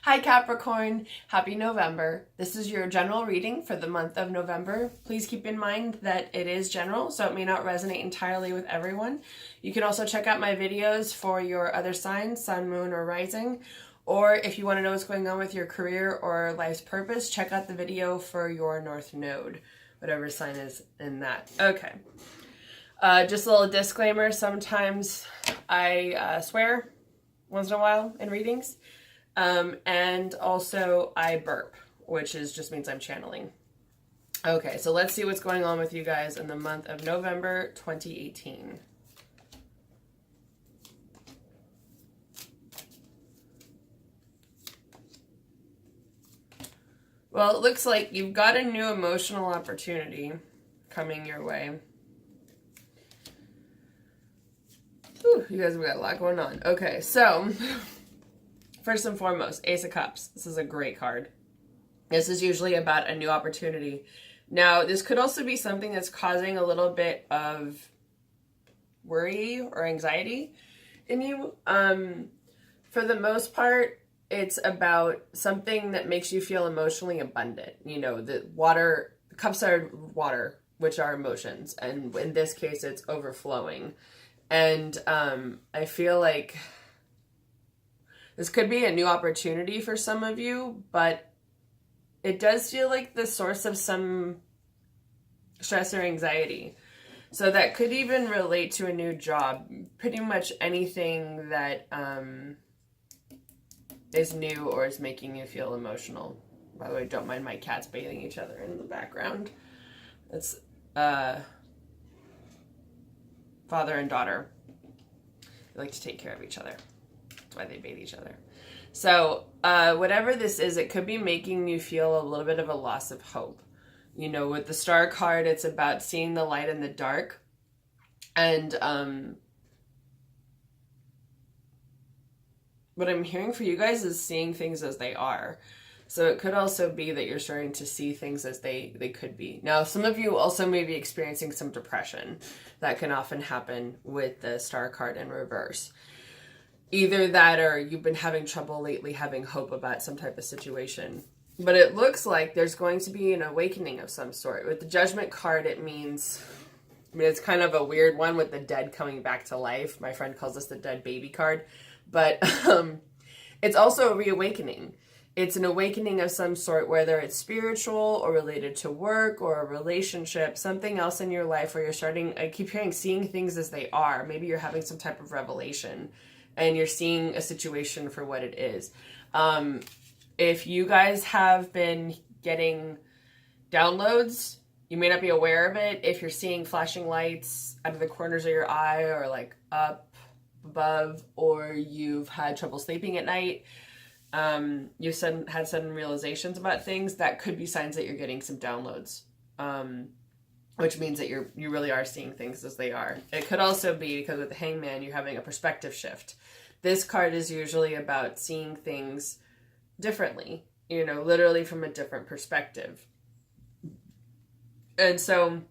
Hi Capricorn, happy November. This is your general reading for the month of November. Please keep in mind that it is general, so it may not resonate entirely with everyone. You can also check out my videos for your other signs, sun, moon, or rising. Or if you want to know what's going on with your career or life's purpose, check out the video for your North Node, whatever sign is in that. Okay. Just a little disclaimer, sometimes I swear once in a while in readings. And also I burp, which just means I'm channeling. Okay, so let's see what's going on with you guys in the month of November 2018. Well, it looks like you've got a new emotional opportunity coming your way. Whew, you guys have got a lot going on. Okay, so first and foremost, Ace of Cups. This is a great card. This is usually about a new opportunity. Now, this could also be something that's causing a little bit of worry or anxiety in you. For the most part, it's about something that makes you feel emotionally abundant. You know, the cups are water, which are emotions. And in this case, it's overflowing. And I feel like this could be a new opportunity for some of you, but it does feel like the source of some stress or anxiety. So that could even relate to a new job. Pretty much anything that is new or is making you feel emotional. By the way, don't mind my cats bathing each other in the background. It's father and daughter. They like to take care of each other. That's why they bathe each other. So whatever this is, it could be making you feel a little bit of a loss of hope. You know, with the Star card, it's about seeing the light in the dark. And what I'm hearing for you guys is seeing things as they are. So it could also be that you're starting to see things as they could be. Now, some of you also may be experiencing some depression. That can often happen with the Star card in reverse. Either that or you've been having trouble lately having hope about some type of situation. But it looks like there's going to be an awakening of some sort. With the Judgment card, it means, it's kind of a weird one with the dead coming back to life. My friend calls this the dead baby card. But it's also a reawakening. It's an awakening of some sort, whether it's spiritual or related to work or a relationship, something else in your life where you're starting, I keep hearing, seeing things as they are. Maybe you're having some type of revelation and you're seeing a situation for what it is. If you guys have been getting downloads, you may not be aware of it. If you're seeing flashing lights out of the corners of your eye or like up above, or you've had trouble sleeping at night, you've had sudden realizations about things, that could be signs that you're getting some downloads, which means that you really are seeing things as they are. It could also be because with the Hangman, you're having a perspective shift. This card is usually about seeing things differently, you know, literally from a different perspective. And so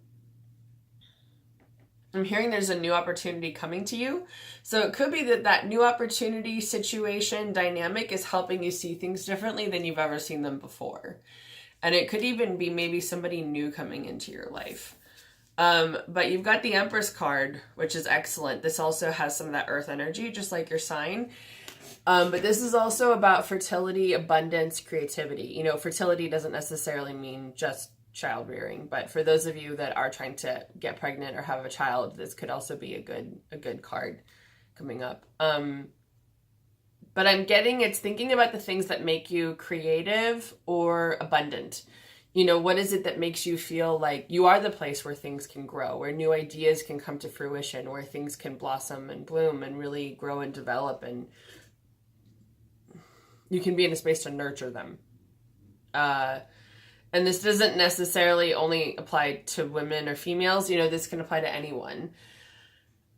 I'm hearing there's a new opportunity coming to you. So it could be that new opportunity, situation, dynamic is helping you see things differently than you've ever seen them before. And it could even be maybe somebody new coming into your life. But you've got the Empress card, which is excellent. This also has some of that earth energy, just like your sign. But this is also about fertility, abundance, creativity. You know, fertility doesn't necessarily mean just child rearing, but for those of you that are trying to get pregnant or have a child, this could also be a good card coming up. But I'm getting it's thinking about the things that make you creative or abundant. You know, what is it that makes you feel like you are the place where things can grow, where new ideas can come to fruition, where things can blossom and bloom and really grow and develop, and you can be in a space to nurture them. And this doesn't necessarily only apply to women or females. You know, this can apply to anyone.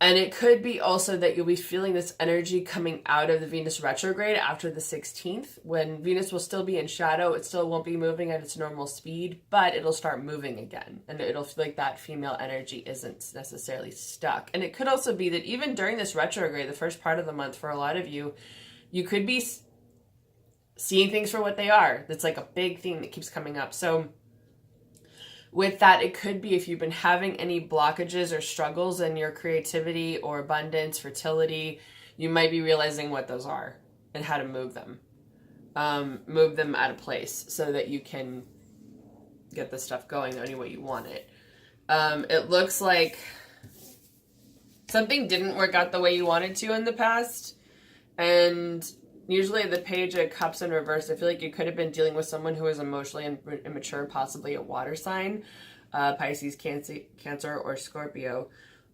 And it could be also that you'll be feeling this energy coming out of the Venus retrograde after the 16th, when Venus will still be in shadow. It still won't be moving at its normal speed, but it'll start moving again. And it'll feel like that female energy isn't necessarily stuck. And it could also be that even during this retrograde, the first part of the month for a lot of you, you could be seeing things for what they are. That's like a big theme that keeps coming up. So with that, it could be if you've been having any blockages or struggles in your creativity or abundance, fertility, you might be realizing what those are and how to move them. Move them out of place so that you can get the stuff going any way you want it. It looks like something didn't work out the way you wanted to in the past. And usually the Page of Cups in reverse, I feel like you could have been dealing with someone who is emotionally immature, possibly a water sign, Pisces, Cancer, or Scorpio.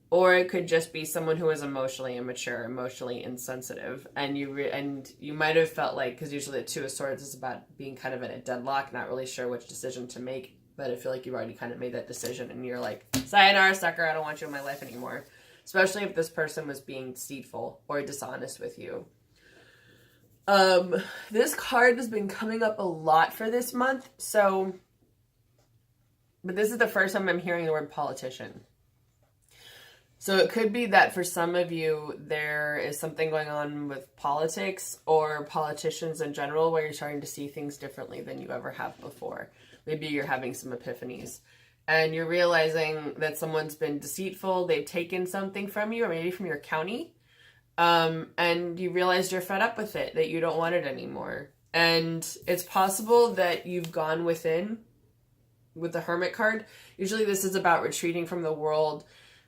Or it could just be someone who is emotionally immature, emotionally insensitive. And you might have felt like, because usually the Two of Swords is about being kind of in a deadlock, not really sure which decision to make. But I feel like you've already kind of made that decision and you're like, sayonara, sucker, I don't want you in my life anymore. Especially if this person was being deceitful or dishonest with you. This card has been coming up a lot for this month. But this is the first time I'm hearing the word politician. So it could be that for some of you, there is something going on with politics or politicians in general where you're starting to see things differently than you ever have before. Maybe you're having some epiphanies and you're realizing that someone's been deceitful. They've taken something from you or maybe from your county. And you realized you're fed up with it, that you don't want it anymore. And it's possible that you've gone within with the Hermit card. Usually this is about retreating from the world,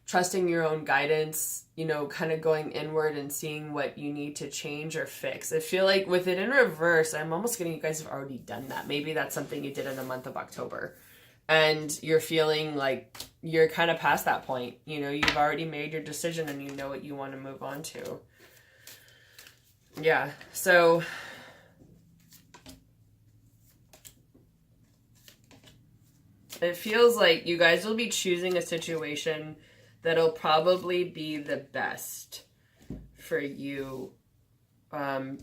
trusting your own guidance, kind of going inward and seeing what you need to change or fix. I feel like with it in reverse, I'm almost getting you guys have already done that. Maybe that's something you did in the month of October. And you're feeling like you're kind of past that point. You've already made your decision and you know what you want to move on to. Yeah, so it feels like you guys will be choosing a situation that'll probably be the best for you.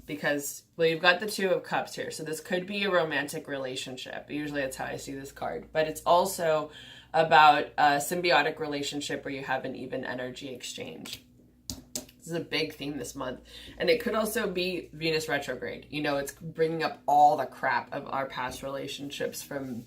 Because, you've got the Two of Cups here. So this could be a romantic relationship. Usually that's how I see this card. But it's also about a symbiotic relationship where you have an even energy exchange. This is a big theme this month. And it could also be Venus retrograde. It's bringing up all the crap of our past relationships from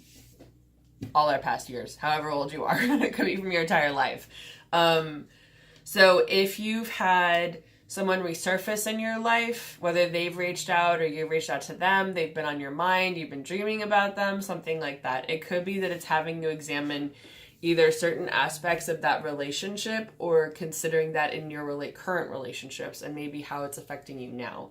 all our past years, however old you are. It could be from your entire life. So if you've had someone resurface in your life, whether they've reached out or you've reached out to them, they've been on your mind, you've been dreaming about them, something like that. It could be that it's having you examine either certain aspects of that relationship or considering that in your current relationships and maybe how it's affecting you now.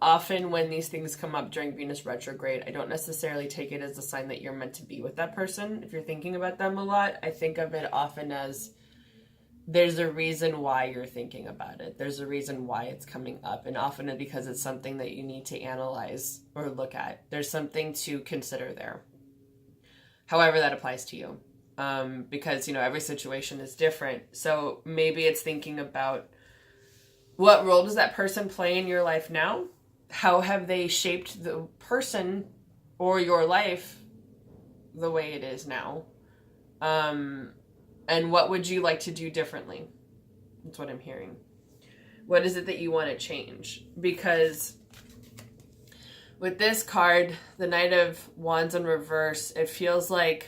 Often when these things come up during Venus retrograde, I don't necessarily take it as a sign that you're meant to be with that person. If you're thinking about them a lot, I think of it often as there's a reason why you're thinking about it. There's a reason why it's coming up. And often because it's something that you need to analyze or look at. There's something to consider there. However that applies to you. Because, every situation is different. So maybe it's thinking about what role does that person play in your life now? How have they shaped the person or your life the way it is now? And what would you like to do differently? That's what I'm hearing. What is it that you want to change? Because with this card, the Knight of Wands in reverse, it feels like,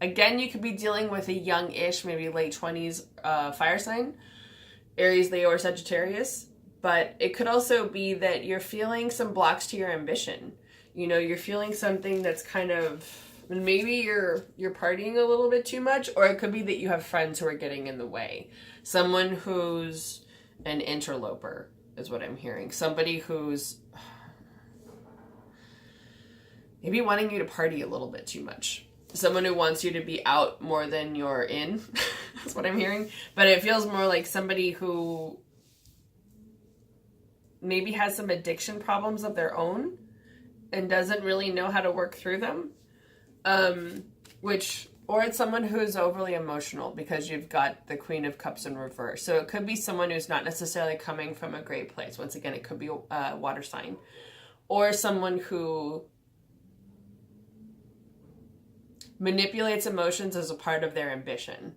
again, you could be dealing with a young-ish, maybe late 20s fire sign, Aries, Leo, or Sagittarius. But it could also be that you're feeling some blocks to your ambition. You're feeling something that's kind of, maybe you're partying a little bit too much, or it could be that you have friends who are getting in the way. Someone who's an interloper is what I'm hearing. Somebody who's maybe wanting you to party a little bit too much. Someone who wants you to be out more than you're in. That's what I'm hearing. But it feels more like somebody who maybe has some addiction problems of their own and doesn't really know how to work through them. Or it's someone who's overly emotional because you've got the Queen of Cups in reverse. So it could be someone who's not necessarily coming from a great place. Once again, it could be a water sign. Or someone who manipulates emotions as a part of their ambition.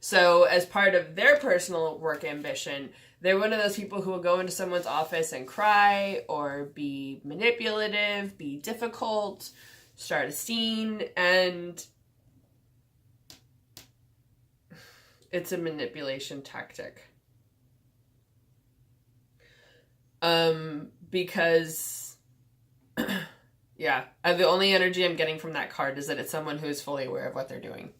So as part of their personal work ambition, they're one of those people who will go into someone's office and cry or be manipulative, be difficult, start a scene, and it's a manipulation tactic. Because yeah, the only energy I'm getting from that card is that it's someone who is fully aware of what they're doing.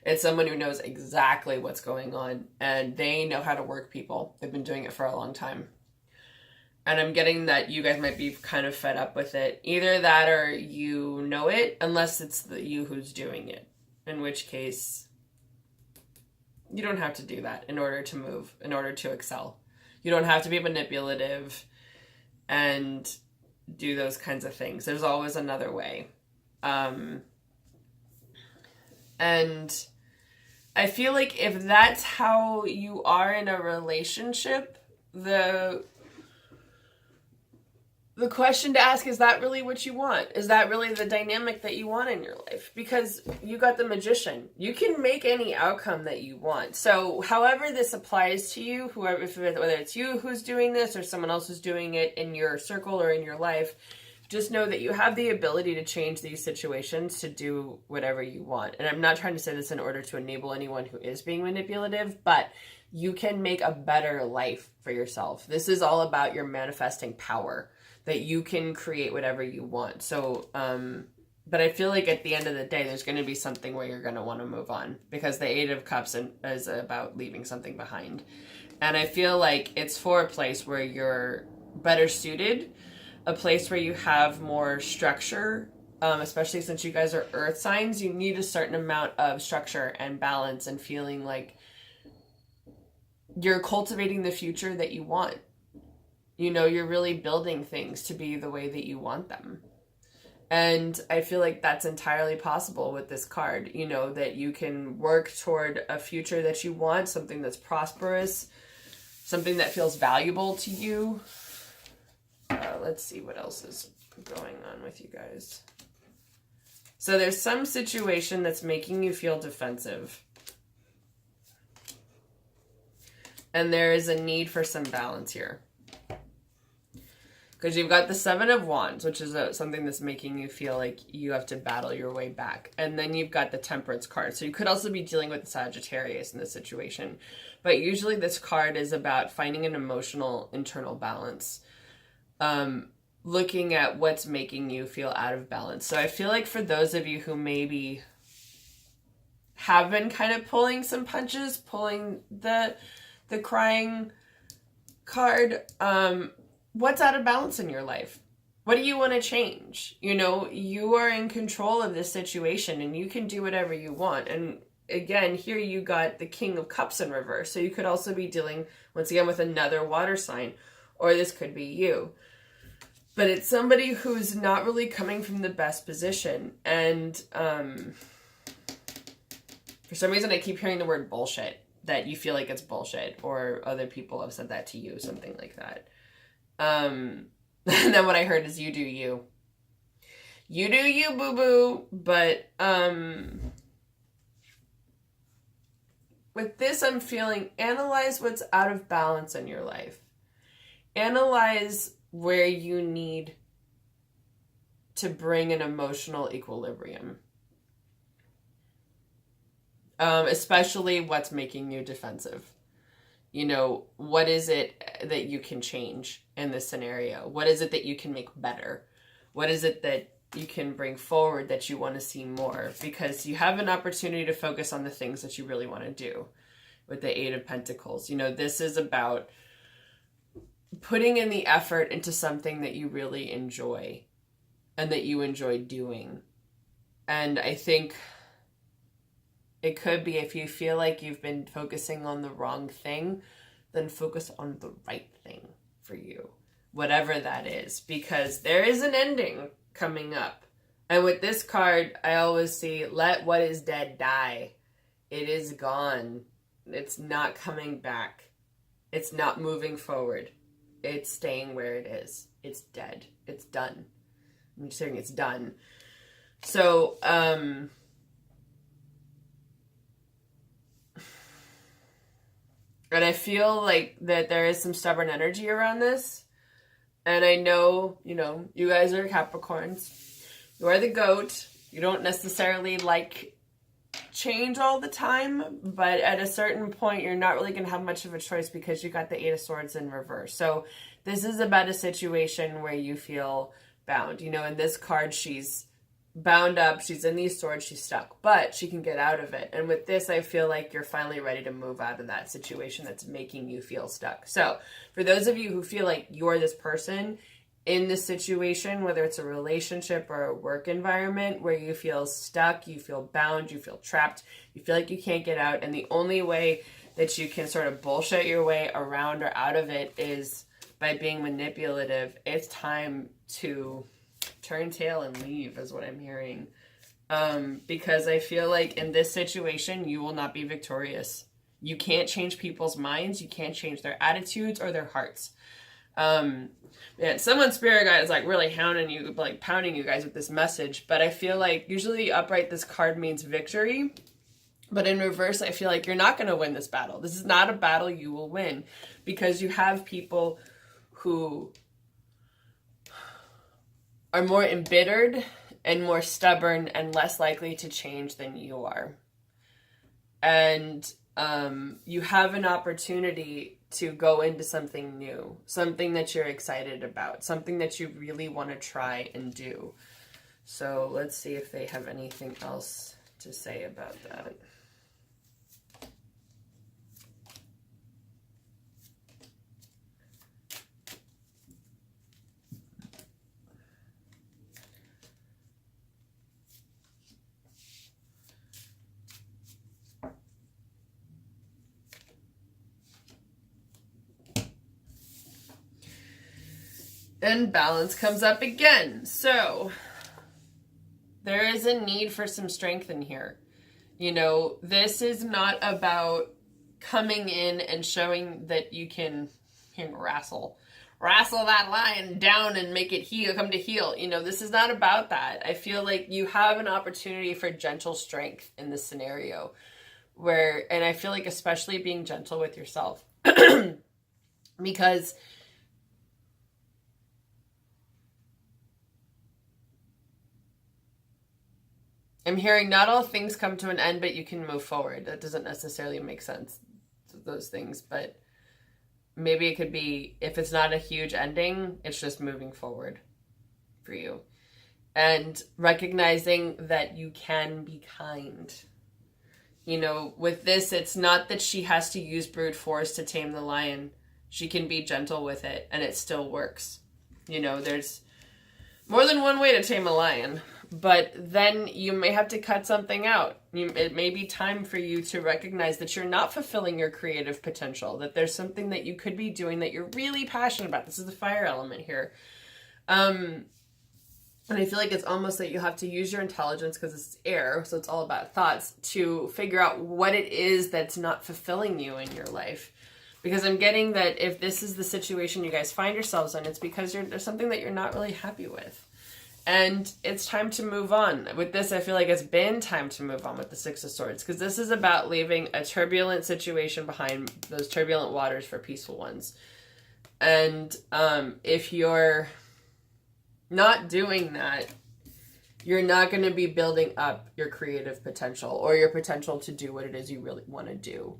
It's someone who knows exactly what's going on, and they know how to work people. They've been doing it for a long time. And I'm getting that you guys might be kind of fed up with it. Either that or you know it, unless it's you who's doing it. In which case, you don't have to do that in order to move, in order to excel. You don't have to be manipulative and do those kinds of things. There's always another way. And I feel like if that's how you are in a relationship, the question to ask, is that really what you want? Is that really the dynamic that you want in your life? Because you got the Magician. You can make any outcome that you want. So however this applies to you, whether it's you who's doing this or someone else who's doing it in your circle or in your life, just know that you have the ability to change these situations to do whatever you want. And I'm not trying to say this in order to enable anyone who is being manipulative, but you can make a better life for yourself. This is all about your manifesting power, that you can create whatever you want. So, but I feel like at the end of the day, there's going to be something where you're going to want to move on, because the Eight of Cups is about leaving something behind. And I feel like it's for a place where you're better suited, a place where you have more structure, especially since you guys are earth signs. You need a certain amount of structure and balance and feeling like you're cultivating the future that you want. You know, you're really building things to be the way that you want them. And I feel like that's entirely possible with this card. You know, that you can work toward a future that you want, something that's prosperous, something that feels valuable to you. Let's see what else is going on with you guys. So there's some situation that's making you feel defensive. And there is a need for some balance here. Because you've got the Seven of Wands, which is something that's making you feel like you have to battle your way back. And then you've got the Temperance card. So you could also be dealing with the Sagittarius in this situation. But usually this card is about finding an emotional internal balance. Looking at what's making you feel out of balance. So I feel like for those of you who maybe have been kind of pulling some punches, pulling the crying card, what's out of balance in your life? What do you want to change? You know, you are in control of this situation and you can do whatever you want. And again, here you got the King of Cups in reverse. So you could also be dealing, once again, with another water sign, or this could be you. But it's somebody who's not really coming from the best position. And for some reason, I keep hearing the word bullshit, that you feel like it's bullshit, or other people have said that to you, something like that. And then what I heard is you do you. You do you, boo-boo. But with this, I'm feeling, analyze what's out of balance in your life. Analyze where you need to bring an emotional equilibrium. Especially what's making you defensive. You know, what is it that you can change in this scenario? What is it that you can make better? What is it that you can bring forward that you want to see more? Because you have an opportunity to focus on the things that you really want to do with the Eight of Pentacles. You know, this is about putting in the effort into something that you really enjoy and that you enjoy doing. And I think it could be, if you feel like you've been focusing on the wrong thing, then focus on the right thing for you, whatever that is, because there is an ending coming up. And with this card, I always see, let what is dead die. It is gone. It's not coming back. It's not moving forward. It's staying where it is. It's dead. It's done. I'm just saying it's done. So, And I feel like that there is some stubborn energy around this. And I know, you guys are Capricorns. You are the goat. You don't necessarily like change all the time, but at a certain point, you're not really going to have much of a choice because you got the Eight of Swords in reverse. So this is about a situation where you feel bound. In this card, she's bound up, she's in these swords, she's stuck, but she can get out of it. And with this, I feel like you're finally ready to move out of that situation that's making you feel stuck. So for those of you who feel like you're this person in this situation, whether it's a relationship or a work environment where you feel stuck, you feel bound, you feel trapped, you feel like you can't get out, and the only way that you can sort of bullshit your way around or out of it is by being manipulative, it's time to turn tail and leave, is what I'm hearing. Because I feel like in this situation, you will not be victorious. You can't change people's minds. You can't change their attitudes or their hearts. Someone's spirit guide is like really hounding you, like pounding you guys with this message. But I feel like usually upright, this card means victory. But in reverse, I feel like you're not going to win this battle. This is not a battle you will win because you have people who are more embittered and more stubborn and less likely to change than you are. And you have an opportunity to go into something new, something that you're excited about, something that you really want to try and do. So let's see if they have anything else to say about that. And balance comes up again. So there is a need for some strength in here. This is not about coming in and showing that you can wrestle that lion down and make it come to heel. This is not about that. I feel like you have an opportunity for gentle strength in this scenario and I feel like especially being gentle with yourself because I'm hearing not all things come to an end, but you can move forward. That doesn't necessarily make sense, those things, but maybe it could be, if it's not a huge ending, it's just moving forward for you. And recognizing that you can be kind. With this, it's not that she has to use brute force to tame the lion. She can be gentle with it, and it still works. There's more than one way to tame a lion. But then you may have to cut something out. It may be time for you to recognize that you're not fulfilling your creative potential, that there's something that you could be doing that you're really passionate about. This is the fire element here. And I feel like it's almost that you have to use your intelligence, because it's air, so it's all about thoughts, to figure out what it is that's not fulfilling you in your life. Because I'm getting that if this is the situation you guys find yourselves in, it's because there's something that you're not really happy with. And it's time to move on. With this, I feel like it's been time to move on with the Six of Swords, because this is about leaving a turbulent situation behind, those turbulent waters for peaceful ones. And if you're not doing that, you're not going to be building up your creative potential or your potential to do what it is you really want to do.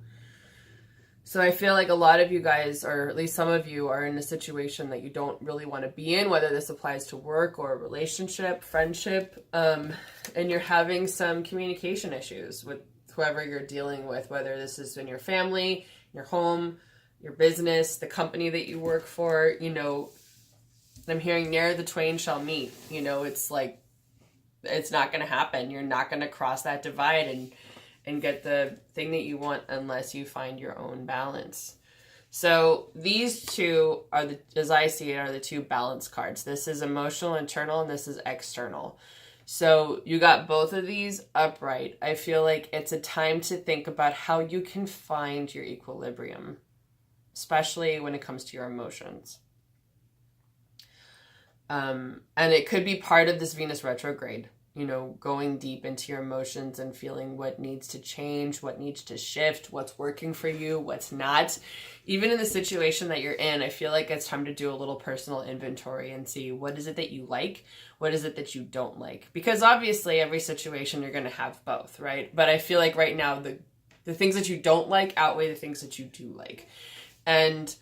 So I feel like a lot of you guys, or at least some of you, are in a situation that you don't really want to be in, whether this applies to work or a relationship, friendship, and you're having some communication issues with whoever you're dealing with, whether this is in your family, your home, your business, the company that you work for. I'm hearing ne'er the twain shall meet. It's like, it's not going to happen. You're not going to cross that divide and get the thing that you want unless you find your own balance. So these two are, as I see it, are the two balance cards. This is emotional, internal, and this is external. So you got both of these upright. I feel like it's a time to think about how you can find your equilibrium, especially when it comes to your emotions. And it could be part of this Venus retrograde. you know, going deep into your emotions and feeling what needs to change, what needs to shift, what's working for you, what's not. Even in the situation that you're in, I feel like it's time to do a little personal inventory and see what is it that you like, what is it that you don't like. Because obviously every situation you're going to have both, right? But I feel like right now the things that you don't like outweigh the things that you do like. And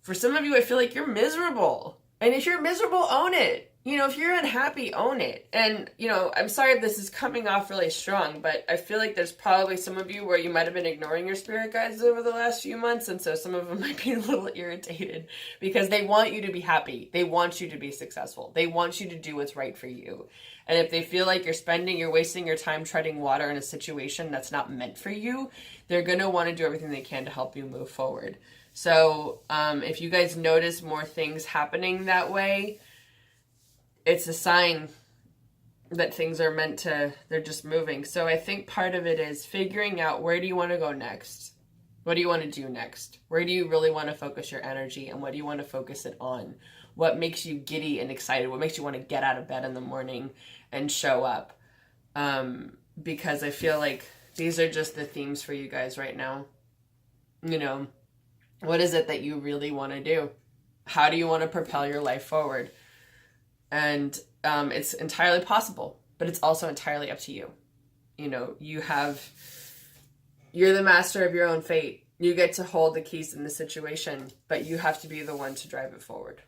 for some of you, I feel like you're miserable. And if you're miserable, own it. You know, if you're unhappy, own it. And, you know, I'm sorry if this is coming off really strong, but I feel like there's probably some of you where you might have been ignoring your spirit guides over the last few months. And so some of them might be a little irritated because they want you to be happy. They want you to be successful. They want you to do what's right for you. And if they feel like you're wasting your time treading water in a situation that's not meant for you, they're going to want to do everything they can to help you move forward. So if you guys notice more things happening that way, it's a sign that things are they're just moving. So I think part of it is figuring out, where do you want to go next? What do you want to do next? Where do you really want to focus your energy, and what do you want to focus it on? What makes you giddy and excited? What makes you want to get out of bed in the morning and show up? Because I feel like these are just the themes for you guys right now. You know, what is it that you really want to do? How do you want to propel your life forward? And it's entirely possible, but it's also entirely up to you. You know, you're the master of your own fate. You get to hold the keys in the situation, but you have to be the one to drive it forward.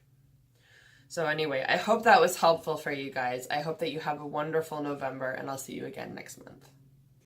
So anyway, I hope that was helpful for you guys. I hope that you have a wonderful November, and I'll see you again next month.